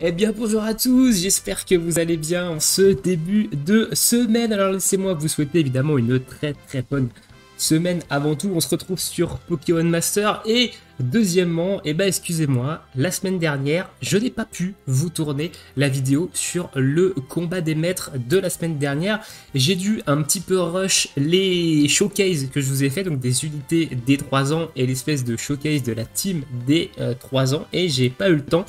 Eh bien bonjour à tous, j'espère que vous allez bien en ce début de semaine. Alors laissez-moi vous souhaiter évidemment une très bonne semaine avant tout. On se retrouve sur Pokémon Master et deuxièmement, excusez-moi, la semaine dernière, je n'ai pas pu vous tourner la vidéo sur le combat des maîtres de la semaine dernière. J'ai dû un petit peu rush les showcases que je vous ai fait, donc des unités des 3 ans et l'espèce de showcase de la team des 3 ans et j'ai pas eu le temps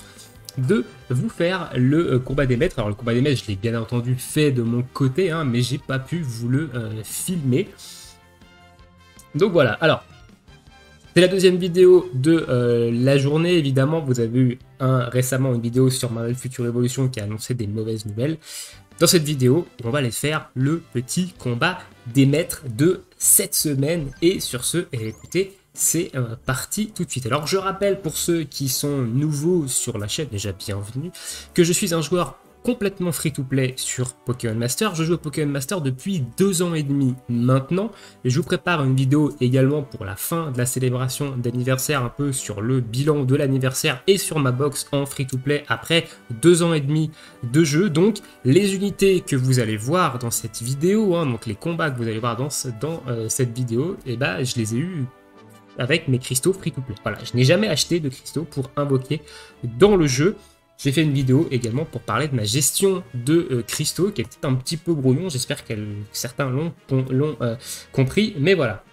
de vous faire le combat des maîtres. Alors le combat des maîtres, je l'ai bien entendu fait de mon côté, hein, mais j'ai pas pu vous le filmer. Donc voilà, alors, c'est la deuxième vidéo de la journée, évidemment. Vous avez eu récemment une vidéo sur Marvel Future Evolution qui a annoncé des mauvaises nouvelles. Dans cette vidéo, on va aller faire le petit combat des maîtres de cette semaine. Et sur ce, écoutez, c'est parti tout de suite. Alors je rappelle pour ceux qui sont nouveaux sur la chaîne, déjà bienvenue, que je suis un joueur complètement free-to-play sur Pokémon Master. Je joue au Pokémon Master depuis 2 ans et demi maintenant. Et je vous prépare une vidéo également pour la fin de la célébration d'anniversaire, un peu sur le bilan de l'anniversaire et sur ma box en free-to-play après 2 ans et demi de jeu. Donc les unités que vous allez voir dans cette vidéo, hein, donc les combats que vous allez voir dans cette vidéo, je les ai eus avec mes cristaux free-to-play. Voilà, je n'ai jamais acheté de cristaux pour invoquer dans le jeu. J'ai fait une vidéo également pour parler de ma gestion de cristaux qui est peut-être un petit peu brouillon. J'espère que certains l'ont compris. Mais voilà.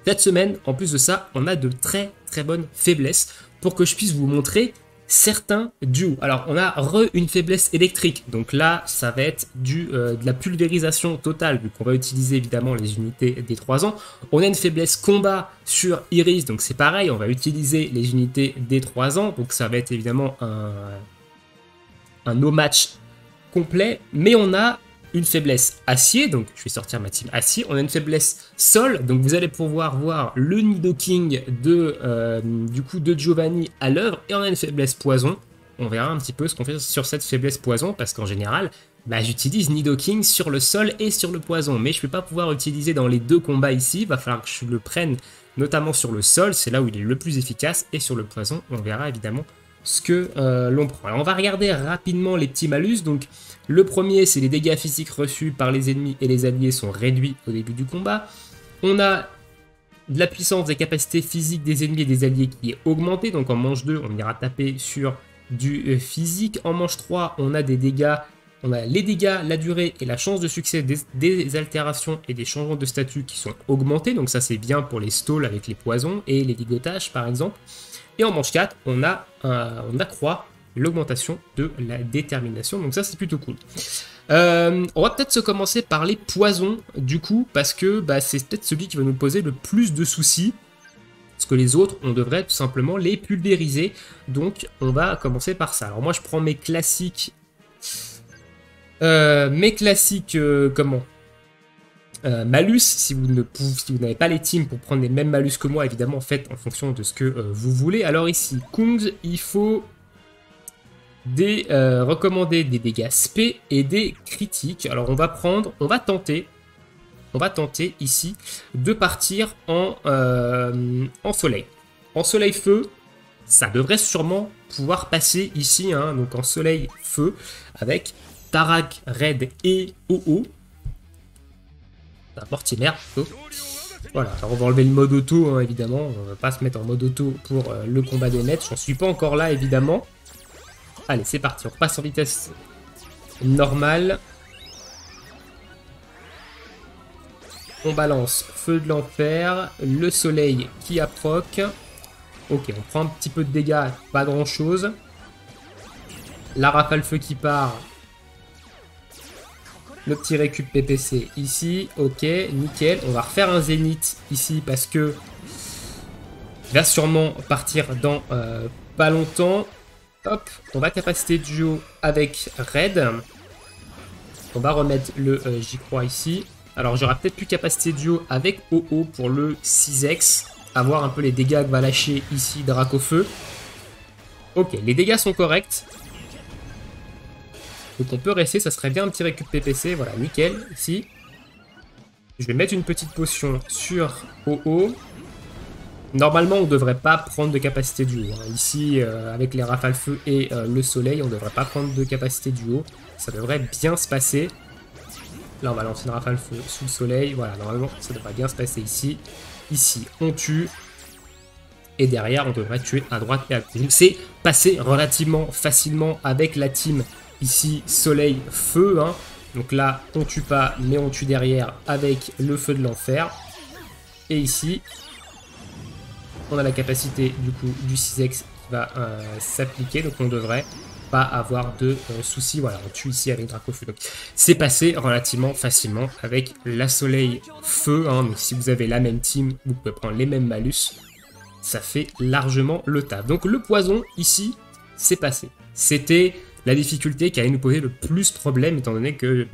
Cette semaine, en plus de ça, on a de très bonnes faiblesses pour que je puisse vous montrer certains duos. Alors, on a une faiblesse électrique. Donc là, ça va être de la pulvérisation totale, vu qu'on va utiliser évidemment les unités des 3 ans. On a une faiblesse combat sur Iris, donc c'est pareil, on va utiliser les unités des 3 ans. Donc ça va être évidemment un no match complet. Mais on a une faiblesse acier, donc je vais sortir ma team acier. On a une faiblesse sol, donc vous allez pouvoir voir le Nidoking de Giovanni à l'œuvre. Et on a une faiblesse poison. On verra un petit peu ce qu'on fait sur cette faiblesse poison, parce qu'en général, j'utilise Nidoking sur le sol et sur le poison. Mais je ne vais pas pouvoir utiliser dans les deux combats ici. Il va falloir que je le prenne notamment sur le sol, c'est là où il est le plus efficace. Et sur le poison, on verra évidemment ce que l'on prend. Alors on va regarder rapidement les petits malus. Donc le premier, c'est les dégâts physiques reçus par les ennemis et les alliés sont réduits au début du combat. On a de la puissance des capacités physiques des ennemis et des alliés qui est augmentée. Donc en manche 2, on ira taper sur du physique. En manche 3, on a des dégâts. On a les dégâts, la durée et la chance de succès des altérations et des changements de statut qui sont augmentés. Donc ça, c'est bien pour les stalls avec les poisons et les ligotages par exemple. Et en manche 4, on accroît l'augmentation de la détermination. Donc ça, c'est plutôt cool. On va peut-être se commencer par les poisons, du coup, parce que c'est peut-être celui qui va nous poser le plus de soucis. Parce que les autres, on devrait tout simplement les pulvériser. Donc, on va commencer par ça. Alors moi, je prends mes classiques... malus, si vous n'avez pas les teams pour prendre les mêmes malus que moi, évidemment, faites en fonction de ce que vous voulez. Alors ici, Kungs, il faut recommander des dégâts spé et des critiques. Alors on va tenter ici de partir en soleil. En soleil feu, ça devrait sûrement pouvoir passer ici, hein, donc en soleil feu, avec Tarak, Red et OO. Mortimer plutôt. Voilà, alors on va enlever le mode auto, hein, évidemment. On va pas se mettre en mode auto pour le combat des maîtres. J'en suis pas encore là, évidemment. Allez, c'est parti. On repasse en vitesse normale. On balance feu de l'enfer. Le soleil qui approche. Ok, on prend un petit peu de dégâts. Pas grand chose. La rafale feu qui part. Le petit récup PPC ici, ok, nickel. On va refaire un zénith ici parce que il va sûrement partir dans pas longtemps. Hop, on va capacité duo avec Red. On va remettre le j'y crois ici. Alors j'aurai peut-être plus capacité duo avec OO pour le 6X. À voir un peu les dégâts que va lâcher ici Dracofeu. Ok, les dégâts sont corrects. Donc on peut rester, ça serait bien un petit récup PPC, voilà, nickel, ici. Je vais mettre une petite potion sur OO. Normalement, on ne devrait pas prendre de capacité duo. Hein. Ici, avec les rafales feu et le soleil, on ne devrait pas prendre de capacité duo. Ça devrait bien se passer. Là, on va lancer une rafale feu sous le soleil. Voilà, normalement, ça devrait bien se passer ici. Ici, on tue. Et derrière, on devrait tuer à droite et à gauche. Donc, c'est passé relativement facilement avec la team ici, soleil, feu. Hein. Donc là, on tue pas, mais on tue derrière avec le feu de l'enfer. Et ici... on a la capacité du coup du 6X qui va s'appliquer, donc on devrait pas avoir de soucis. Voilà, on tue ici avec Dracofeu. Donc c'est passé relativement facilement avec la soleil feu. Hein. Donc si vous avez la même team, vous pouvez prendre les mêmes malus. Ça fait largement le taf. Donc le poison ici, c'est passé. C'était la difficulté qui allait nous poser le plus problème, étant donné que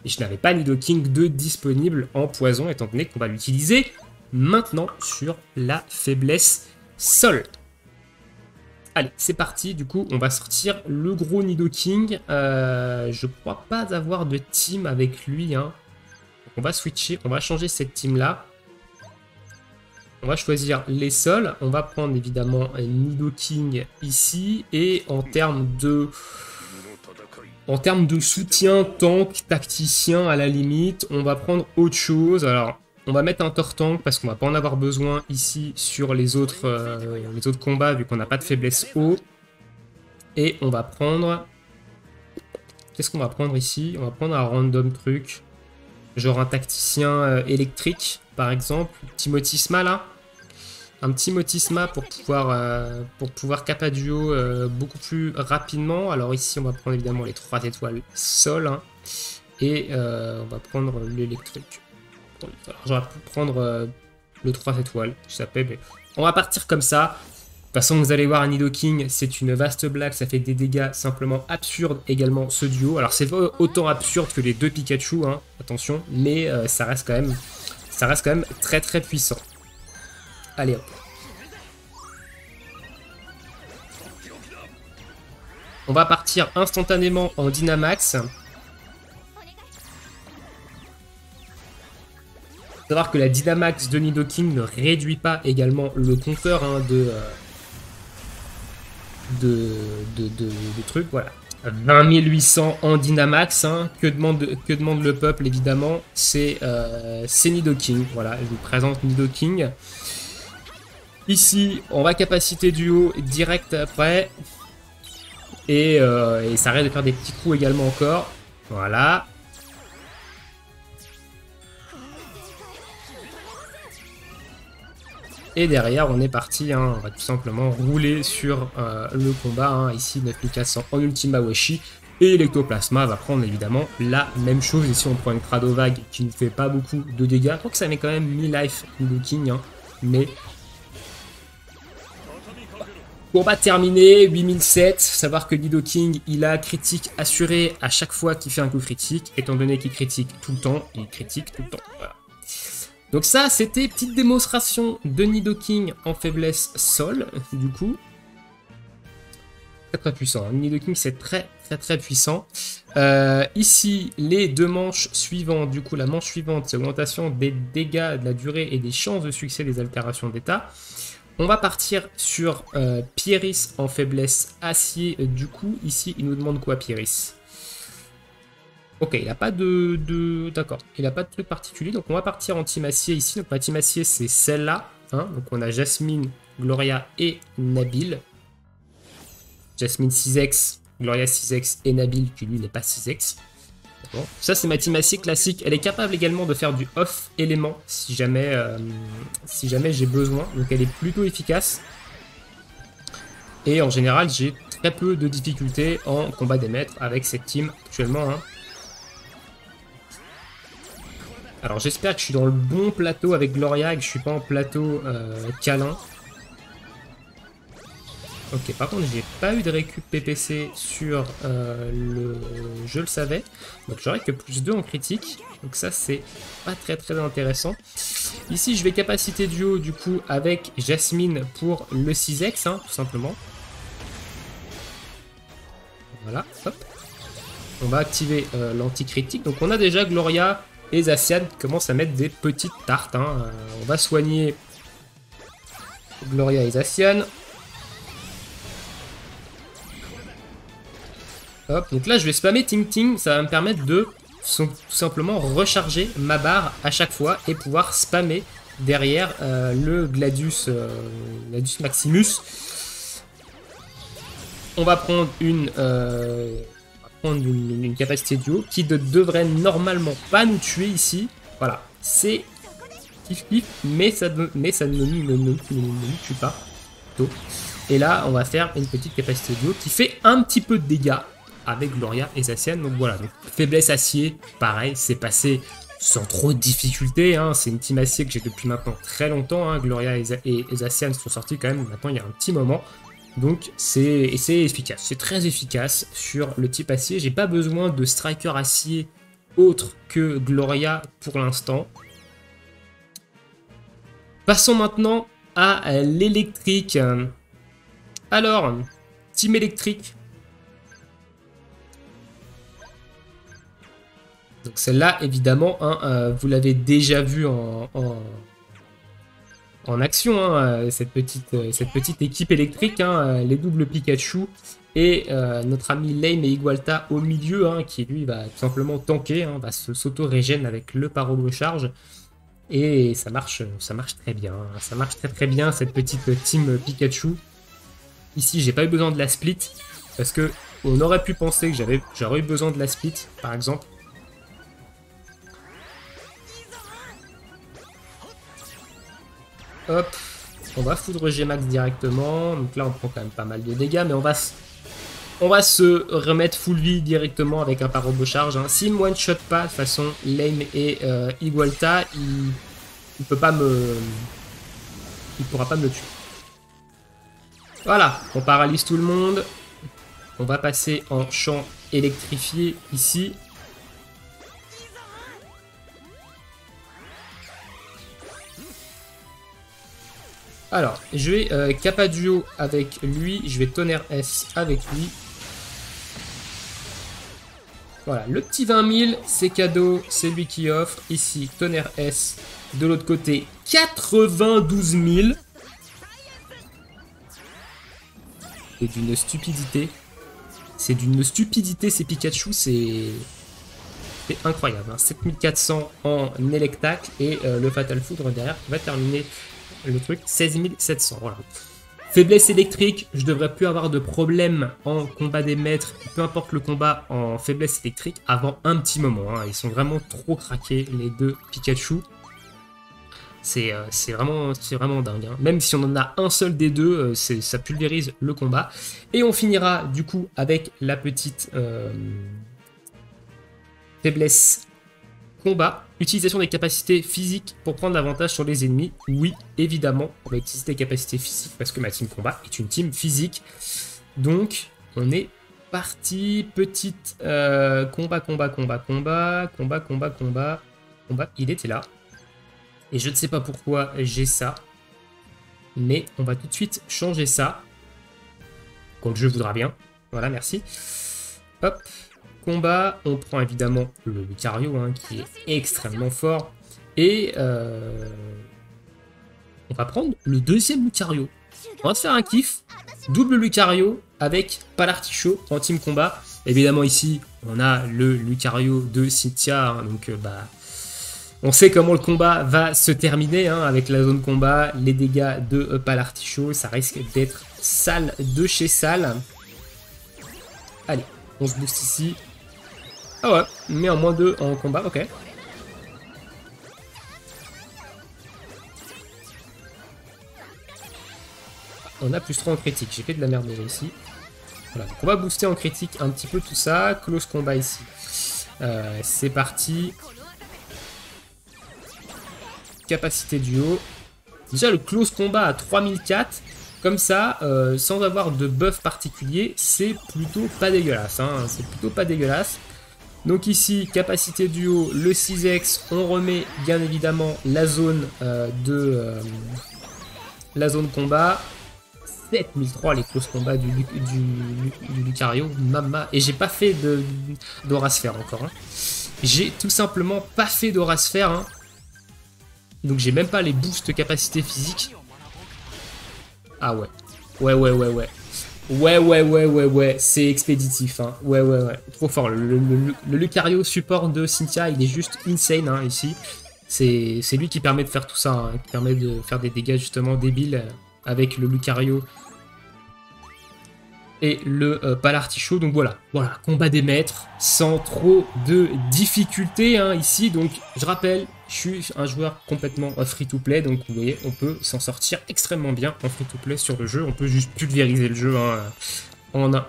je n'avais pas Nidoking 2 disponible en poison, étant donné qu'on va l'utiliser maintenant sur la faiblesse sol. Allez, c'est parti. Du coup, on va sortir le gros Nidoking. Je crois pas avoir de team avec lui. Hein. Donc on va switcher. On va changer cette team-là. On va choisir les sols. On va prendre évidemment Nidoking ici. Et en termes de soutien, tank, tacticien à la limite, on va prendre autre chose. Alors... on va mettre un Tortank parce qu'on va pas en avoir besoin ici sur les autres combats vu qu'on n'a pas de faiblesse haut. Et on va prendre... qu'est-ce qu'on va prendre ici? On va prendre un random truc. Genre un tacticien électrique par exemple. Petit Motisma là. Un petit Motisma pour pouvoir capaduo beaucoup plus rapidement. Alors ici on va prendre évidemment les 3 étoiles sol. Hein, et on va prendre l'électrique. Alors, j'aurais pu prendre le 3 étoiles, mais on va partir comme ça. De toute façon, vous allez voir, Nidoking, c'est une vaste blague, ça fait des dégâts simplement absurdes également, ce duo. Alors, c'est autant absurde que les 2 Pikachu, hein, attention, mais ça reste quand même très très puissant. Allez hop. On va partir instantanément en Dynamax. Savoir que la Dynamax de Nidoking ne réduit pas également le compteur hein, de trucs, voilà. 20 800 en Dynamax, hein. Que demande le peuple évidemment, c'est Nidoking, voilà, je vous présente Nidoking. Ici, on va capacité duo direct après, et ça risque de faire des petits coups également encore, voilà. Et derrière, on est parti, hein, on va tout simplement rouler sur le combat. Hein, ici, 9400 en Ultima Washi. Et Electoplasma va prendre évidemment la même chose. Ici, on prend une Cradovag qui ne fait pas beaucoup de dégâts. Je crois que ça met quand même 1000 life Nidoking. Hein, mais combat terminé, 8007. Savoir que Nidoking, il a critique assuré à chaque fois qu'il fait un coup critique. Étant donné qu'il critique tout le temps, il critique tout le temps. Voilà. Donc ça, c'était petite démonstration de Nidoking en faiblesse sol, du coup. Très très puissant. Hein. Nidoking, c'est très très très puissant. Ici, les 2 manches suivantes, du coup, la manche suivante, c'est augmentation des dégâts, de la durée et des chances de succès des altérations d'état. On va partir sur Pieris en faiblesse acier. Du coup, ici, il nous demande quoi, Pieris? Ok, il n'a pas d'accord, il n'a pas de truc particulier, donc on va partir en team acier ici. Donc ma team acier, c'est celle-là. Hein, donc on a Jasmine, Gloria et Nabil. Jasmine 6X, Gloria 6X et Nabil, qui lui n'est pas 6X. Bon. Ça, c'est ma team acier classique. Elle est capable également de faire du off élément si jamais j'ai besoin. Donc elle est plutôt efficace. Et en général, j'ai très peu de difficultés en combat des maîtres avec cette team actuellement. Hein. Alors j'espère que je suis dans le bon plateau avec Gloria et que je suis pas en plateau câlin. Ok, par contre j'ai pas eu de récup PPC sur le... je le savais. Donc j'aurai que +2 en critique. Donc ça c'est pas très très intéressant. Ici je vais capacité duo du coup avec Jasmine pour le 6X, hein, tout simplement. Voilà, hop. On va activer l'anti-critique. Donc on a déjà Gloria et Zacian qui commencent à mettre des petites tartes. Hein. On va soigner Gloria et Zacian. Hop, donc là je vais spammer Ting Ting, ça va me permettre de tout simplement recharger ma barre à chaque fois et pouvoir spammer derrière le Gladius, Gladius Maximus. On va prendre une capacité duo qui ne devrait normalement pas nous tuer ici. Voilà, c'est kiff, mais ça ne nous tue pas. Plutôt. Et là, on va faire une petite capacité duo qui fait un petit peu de dégâts avec Gloria et Zacian. Donc voilà, donc, faiblesse acier, pareil, c'est passé sans trop de difficultés. Hein. C'est une team acier que j'ai depuis maintenant très longtemps. Hein. Gloria et Zacian sont sortis quand même maintenant il y a un petit moment. Donc c'est efficace, c'est très efficace sur le type acier. J'ai pas besoin de striker acier autre que Gloria pour l'instant. Passons maintenant à l'électrique. Alors, team électrique. Donc celle-là, évidemment, hein, vous l'avez déjà vu en action, hein, cette petite équipe électrique, hein, les doubles Pikachu et notre ami Lame et Igualta au milieu, hein, qui lui va tout simplement tanker, hein, va s'auto-régène avec le paro de charge. Et ça marche très bien, hein, ça marche très bien cette petite team Pikachu. Ici, j'ai pas eu besoin de la split, parce que on aurait pu penser que j'aurais eu besoin de la split, par exemple. Hop, on va foudre G-Max directement. Donc là, on prend quand même pas mal de dégâts, mais on va se remettre full vie directement avec un paro de charge. Hein. S'il me one-shot pas, de toute façon, Lame et Igualta, il pourra pas me tuer. Voilà, on paralyse tout le monde. On va passer en champ électrifié ici. Alors, je vais Kappa Duo avec lui, je vais Tonnerre S avec lui. Voilà, le petit 20 000, c'est cadeau, c'est lui qui offre. Ici, Tonnerre S. De l'autre côté, 92 000. C'est d'une stupidité. C'est d'une stupidité, ces Pikachu, c'est incroyable. Hein. 7400 en Electac et le Fatal Foudre derrière qui va terminer le truc. 16 700, voilà. Faiblesse électrique, je devrais plus avoir de problème en combat des maîtres, peu importe le combat en faiblesse électrique, avant un petit moment. Hein. Ils sont vraiment trop craqués, les deux Pikachu. C'est vraiment dingue. Hein. Même si on en a un seul des deux, ça pulvérise le combat. Et on finira du coup avec la petite faiblesse combat. Utilisation des capacités physiques pour prendre l'avantage sur les ennemis. Oui, évidemment, on va utiliser des capacités physiques parce que ma team combat est une team physique. Donc, on est parti. Petite combat. Il était là. Et je ne sais pas pourquoi j'ai ça. Mais on va tout de suite changer ça. Quand le jeu voudra bien. Voilà, merci. Hop. Combat, on prend évidemment le Lucario, hein, qui est extrêmement fort. Et on va prendre le deuxième Lucario. On va se faire un kiff. Double Lucario avec Palartichaut en team combat. Évidemment ici, on a le Lucario de Cynthia. Hein, donc on sait comment le combat va se terminer, hein, avec la zone combat, les dégâts de Palartichaut. Ça risque d'être sale de chez sale. Allez, on se booste ici. Ah ouais, mais en -2 en combat, ok. On a +3 en critique, j'ai fait de la merde déjà ici. Voilà, donc on va booster en critique un petit peu tout ça. Close combat ici. C'est parti. Capacité duo. Déjà le close combat à 3004. Comme ça, sans avoir de buff particulier, c'est plutôt pas dégueulasse. Hein, c'est plutôt pas dégueulasse. Donc ici, capacité duo, le 6x, on remet bien évidemment la zone la zone combat. 7003 les close combat du Lucario, mama. Et j'ai pas fait d'Aurasphère encore. Hein. J'ai tout simplement pas fait d'Aurasphère. Hein. Donc j'ai même pas les boosts capacité physique. Ah ouais. Ouais, ouais, ouais, ouais. Ouais, ouais, ouais, ouais, ouais. C'est expéditif, hein. Ouais, ouais, ouais. Trop fort. Le Lucario support de Cynthia, il est juste insane, hein, ici. C'est lui qui permet de faire tout ça, hein, qui permet de faire des dégâts justement débiles avec le Lucario et le Palartichaut. Donc voilà, voilà, combat des maîtres sans trop de difficultés hein, ici. Donc je rappelle, je suis un joueur complètement free-to-play, donc vous voyez, on peut s'en sortir extrêmement bien en free-to-play sur le jeu. On peut juste pulvériser le jeu hein,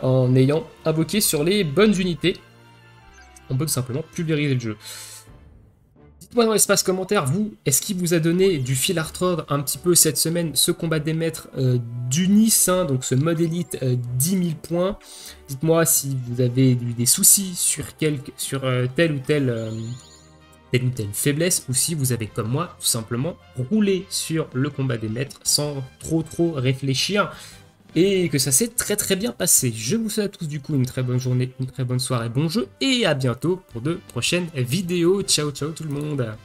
en ayant invoqué sur les bonnes unités. On peut tout simplement pulvériser le jeu. Dites-moi dans l'espace commentaire, vous, est-ce qu'il vous a donné du fil à retordre un petit peu cette semaine, ce combat des maîtres du Nice, hein, donc ce mode élite 10 000 points. Dites-moi si vous avez eu des soucis sur, telle ou telle faiblesse, ou si vous avez, comme moi, tout simplement roulé sur le combat des maîtres sans trop réfléchir. Et que ça s'est très bien passé. Je vous souhaite à tous du coup une très bonne journée, une très bonne soirée, bon jeu, et à bientôt pour de prochaines vidéos. Ciao ciao tout le monde.